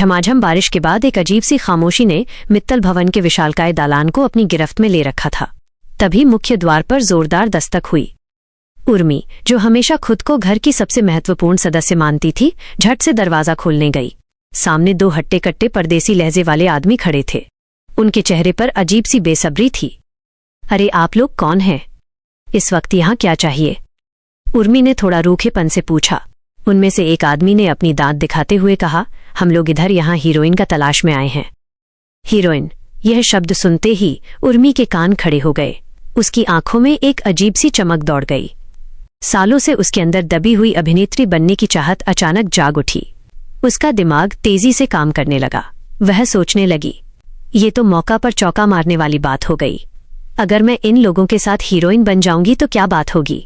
झमाझम बारिश के बाद एक अजीब सी खामोशी ने मित्तल भवन के विशालकाय दालान को अपनी गिरफ्त में ले रखा था। तभी मुख्य द्वार पर जोरदार दस्तक हुई। उर्मी, जो हमेशा खुद को घर की सबसे महत्वपूर्ण सदस्य मानती थी, झट से दरवाजा खोलने गई। सामने 2 हट्टे कट्टे परदेसी लहजे वाले आदमी खड़े थे। उनके चेहरे पर अजीब सी बेसब्री थी। अरे आप लोग कौन हैं? इस वक्त यहाँ क्या चाहिए? उर्मी ने थोड़ा रूखेपन से पूछा। उनमें से एक आदमी ने अपनी दांत दिखाते हुए कहा, हम लोग इधर यहाँ हीरोइन का तलाश में आए हैं। हीरोइन, यह शब्द सुनते ही उर्मी के कान खड़े हो गए। उसकी आंखों में एक अजीब सी चमक दौड़ गई। सालों से उसके अंदर दबी हुई अभिनेत्री बनने की चाहत अचानक जाग उठी। उसका दिमाग तेजी से काम करने लगा। वह सोचने लगी, ये तो मौका पर चौका मारने वाली बात हो गई। अगर मैं इन लोगों के साथ हीरोइन बन जाऊंगी तो क्या बात होगी?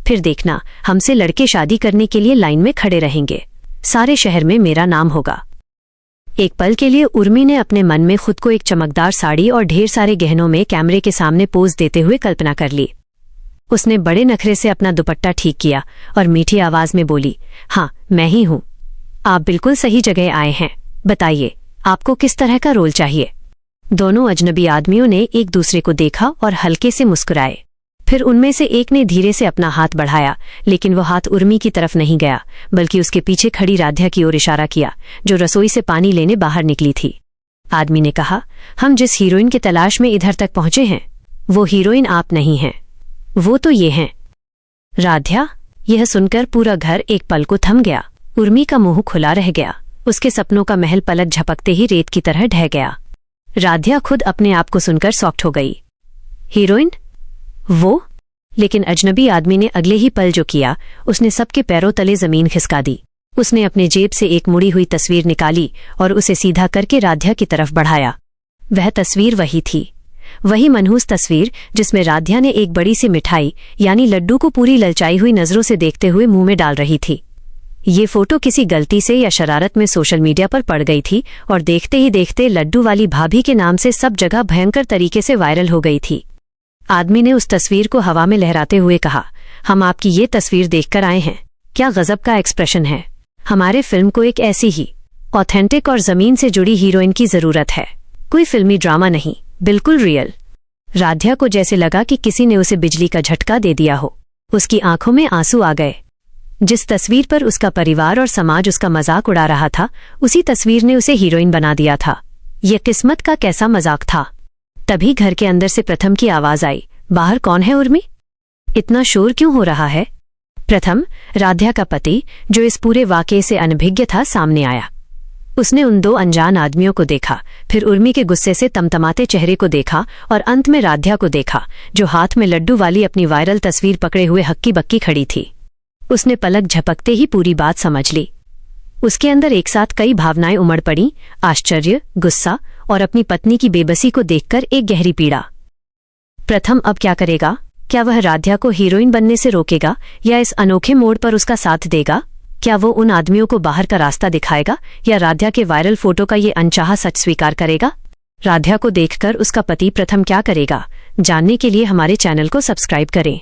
फिर देखना, हमसे लड़के शादी करने के लिए लाइन में खड़े रहेंगे। सारे शहर में मेरा नाम होगा। एक पल के लिए उर्मी ने अपने मन में खुद को एक चमकदार साड़ी और ढेर सारे गहनों में कैमरे के सामने पोज देते हुए कल्पना कर ली। उसने बड़े नखरे से अपना दुपट्टा ठीक किया और मीठी आवाज में बोली, हाँ, मैं ही हूं। आप बिल्कुल सही जगह आए हैं। बताइए, आपको किस तरह का रोल चाहिए? दोनों अजनबी आदमियों ने एक दूसरे को देखा और हल्के से मुस्कुराए। फिर उनमें से एक ने धीरे से अपना हाथ बढ़ाया, लेकिन वो हाथ उर्मी की तरफ नहीं गया, बल्कि उसके पीछे खड़ी राध्या की ओर इशारा किया, जो रसोई से पानी लेने बाहर निकली थी। आदमी ने कहा, हम जिस हीरोइन की तलाश में इधर तक पहुंचे हैं, वो हीरोइन आप नहीं हैं, वो तो ये हैं। राध्या? यह सुनकर पूरा घर एक पल को थम गया। उर्मी का मुंह खुला रह गया। उसके सपनों का महल पलक झपकते ही रेत की तरह ढह गया। राध्या खुद अपने आप को सुनकर सॉफ्ट हो गई। हीरोइन? वो? लेकिन अजनबी आदमी ने अगले ही पल जो किया, उसने सबके पैरों तले जमीन खिसका दी। उसने अपने जेब से एक मुड़ी हुई तस्वीर निकाली और उसे सीधा करके राध्या की तरफ बढ़ाया। वह तस्वीर वही थी, वही मनहूस तस्वीर जिसमें राध्या ने एक बड़ी सी मिठाई यानी लड्डू को पूरी ललचाई हुई नजरों से देखते हुए मुंह में डाल रही थी। ये फोटो किसी गलती से या शरारत में सोशल मीडिया पर पड़ गई थी और देखते ही देखते लड्डू वाली भाभी के नाम से सब जगह भयंकर तरीके से वायरल हो गई थी। आदमी ने उस तस्वीर को हवा में लहराते हुए कहा, हम आपकी ये तस्वीर देखकर आए हैं। क्या गजब का एक्सप्रेशन है। हमारे फिल्म को एक ऐसी ही ऑथेंटिक और जमीन से जुड़ी हीरोइन की जरूरत है। कोई फिल्मी ड्रामा नहीं, बिल्कुल रियल। राध्या को जैसे लगा कि किसी ने उसे बिजली का झटका दे दिया हो। उसकी आंखों में आंसू आ गए। जिस तस्वीर पर उसका परिवार और समाज उसका मजाक उड़ा रहा था, उसी तस्वीर ने उसे हीरोइन बना दिया था। यह किस्मत का कैसा मजाक था। तभी घर के अंदर से प्रथम की आवाज आई, बाहर कौन है उर्मी? इतना शोर क्यों हो रहा है? प्रथम, राध्या का पति, जो इस पूरे वाकये से अनभिज्ञ था, सामने आया। उसने उन 2 अनजान आदमियों को देखा, फिर उर्मी के गुस्से से तमतमाते चेहरे को देखा और अंत में राध्या को देखा, जो हाथ में लड्डू वाली अपनी वायरल तस्वीर पकड़े हुए हक्की बक्की खड़ी थी। उसने पलक झपकते ही पूरी बात समझ ली। उसके अंदर एक साथ कई भावनाएं उमड़ पड़ीं, आश्चर्य, गुस्सा और अपनी पत्नी की बेबसी को देखकर एक गहरी पीड़ा। प्रथम अब क्या करेगा? क्या वह राध्या को हीरोइन बनने से रोकेगा या इस अनोखे मोड़ पर उसका साथ देगा? क्या वो उन आदमियों को बाहर का रास्ता दिखाएगा या राध्या के वायरल फोटो का ये अनचाहा सच स्वीकार करेगा? राध्या को देखकर उसका पति प्रथम क्या करेगा? जानने के लिए हमारे चैनल को सब्सक्राइब करें।